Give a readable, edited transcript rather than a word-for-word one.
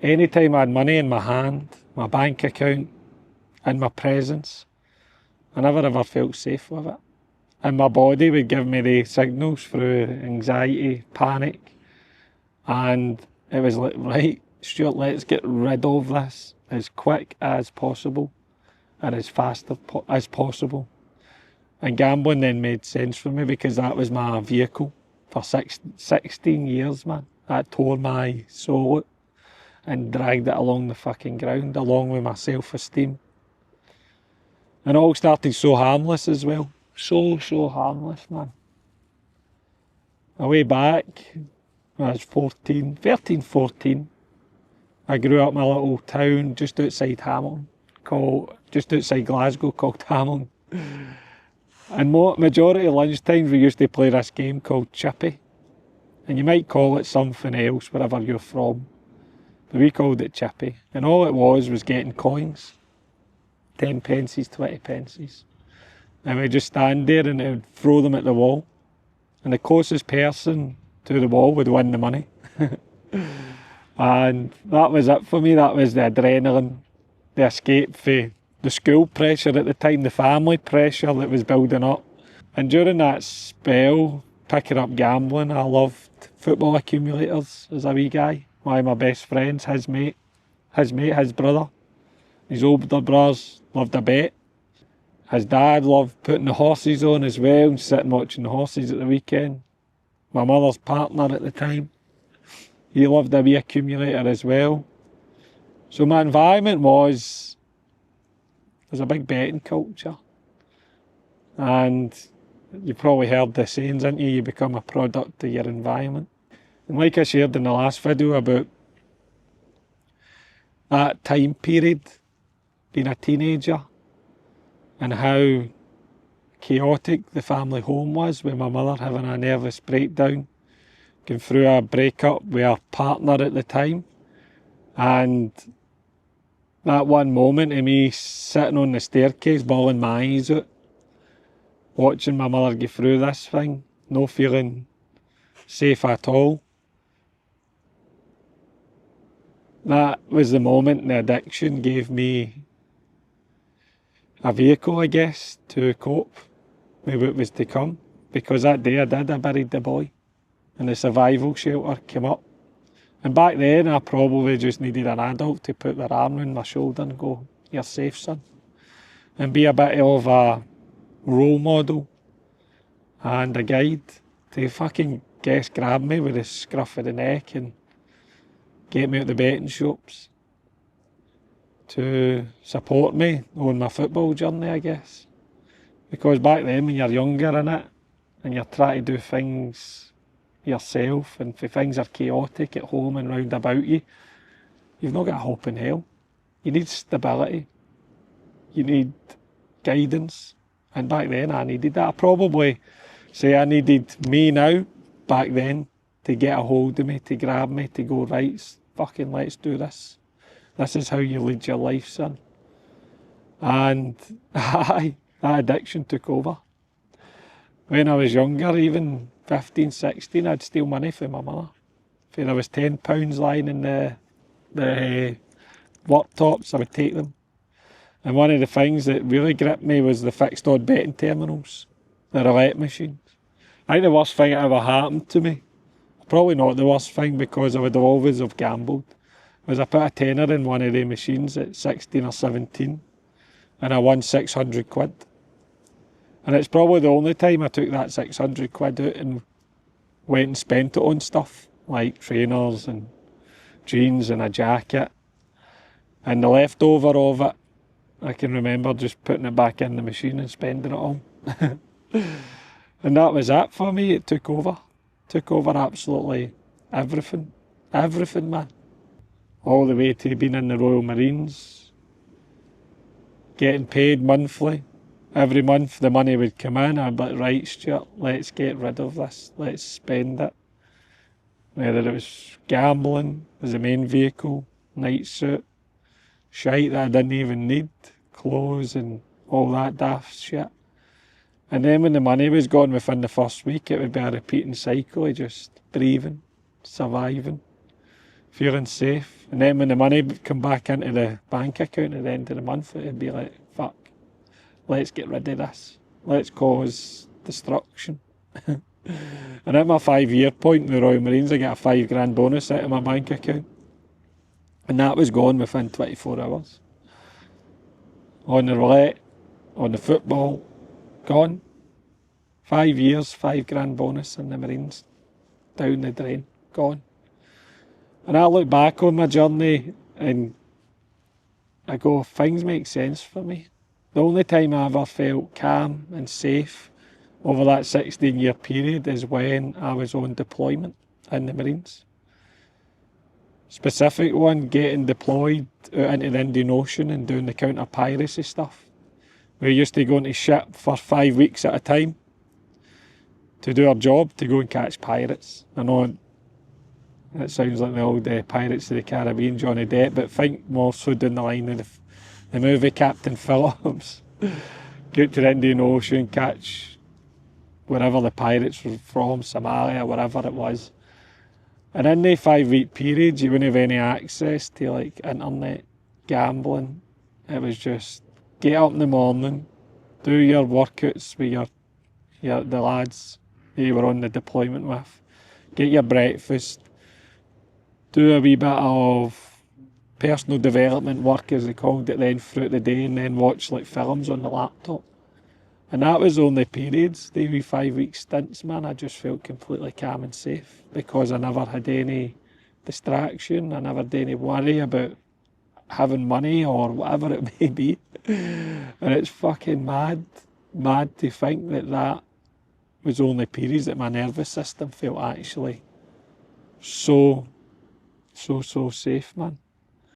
Anytime I had money in my hand, my bank account, in my presence, I never ever felt safe with it. And my body would give me the signals through anxiety, panic, and it was like, right, Stuart, let's get rid of this as quick as possible and as fast as possible. And gambling then made sense for me because that was my vehicle for 16 years, man. That tore my soul out and dragged it along the fucking ground, along with my self-esteem. And it all started so harmless as well. So harmless, man. Way back, when I was 13, 14, I grew up in a little town just outside Hamilton, just outside Glasgow, called Hamilton. And majority of lunchtimes we used to play this game called Chippy. And you might call it something else wherever you're from. But we called it Chippy. And all it was getting coins. 10 pences, 20 pences. And we'd just stand there and it would throw them at the wall. And the closest person to the wall would win the money. And that was it for me. That was the adrenaline, the escape for the school pressure at the time, the family pressure that was building up. And during that spell, picking up gambling, I loved football accumulators as a wee guy. One of my best friends, his brother, his older brothers loved a bet. His dad loved putting the horses on as well and sitting watching the horses at the weekend. My mother's partner at the time, he loved a wee accumulator as well. So my environment there's a big betting culture. And you've probably heard the sayings, haven't you? You become a product of your environment. And like I shared in the last video about that time period, being a teenager, and how chaotic the family home was with my mother having a nervous breakdown, going through a breakup with her partner at the time. And that one moment of me sitting on the staircase, bawling my eyes out, watching my mother go through this thing, no feeling safe at all. That was the moment the addiction gave me a vehicle, I guess, to cope with what was to come. Because that day I buried the boy and the survival shelter came up. And back then I probably just needed an adult to put their arm around my shoulder and go, "You're safe, son." And be a bit of a role model and a guide to fucking grab me with the scruff of the neck and get me at the betting shops to support me on my football journey, I guess. Because back then when you're younger, innit, and you're trying to do things yourself, and if things are chaotic at home and round about you, you've not got a hope in hell. You need stability. You need guidance. And back then I needed that. I probably say I needed me now, back then, to get a hold of me, to grab me, to go, right, fucking let's do this. This is how you lead your life, son. And that addiction took over. When I was younger, even 15, 16, I'd steal money from my mother. If there was £10 lying in the worktops, I would take them. And one of the things that really gripped me was the fixed odd betting terminals, the roulette machines. I think the worst thing that ever happened to me, probably not the worst thing because I would always have gambled, was I put a tenner in one of the machines at 16 or 17 and I won 600 quid. And it's probably the only time I took that 600 quid out and went and spent it on stuff like trainers and jeans and a jacket. And the leftover of it, I can remember just putting it back in the machine and spending it all. And that was it for me. It took over. Took over absolutely everything. Everything, man. All the way to being in the Royal Marines, getting paid monthly. Every month the money would come in, I'd be like, right, Stuart, let's get rid of this, let's spend it. Whether it was gambling as the main vehicle, night suit, shite that I didn't even need, clothes and all that daft shit. And then when the money was gone within the first week, it would be a repeating cycle of just breathing, surviving, feeling safe. And then when the money come back into the bank account at the end of the month, it'd be like, fuck, let's get rid of this. Let's cause destruction. And at my 5-year point in the Royal Marines, I got a £5,000 bonus out of my bank account. And that was gone within 24 hours. On the roulette, on the football, gone. 5 years, £5,000 bonus in the Marines. Down the drain, gone. And I look back on my journey and I go, things make sense for me. The only time I ever felt calm and safe over that 16-year period is when I was on deployment in the Marines. Specific one, getting deployed out into the Indian Ocean and doing the counter-piracy stuff. We used to go into ship for 5 weeks at a time to do our job, to go and catch pirates. I know it sounds like the old Pirates of the Caribbean, Johnny Depp, but think more so down the line of the movie Captain Phillips. Get to the Indian Ocean, catch wherever the pirates were from, Somalia, wherever it was. And in the 5-week period, you wouldn't have any access to like internet, gambling. It was just get up in the morning, do your workouts with the lads you were on the deployment with, get your breakfast, do a wee bit of personal development work, as they called it then, throughout the day, and then watch like films on the laptop. And that was only periods, the wee 5-week stints, man. I just felt completely calm and safe because I never had any distraction. I never had any worry about having money or whatever it may be. And it's fucking mad to think that was only periods, that my nervous system felt actually so safe, man.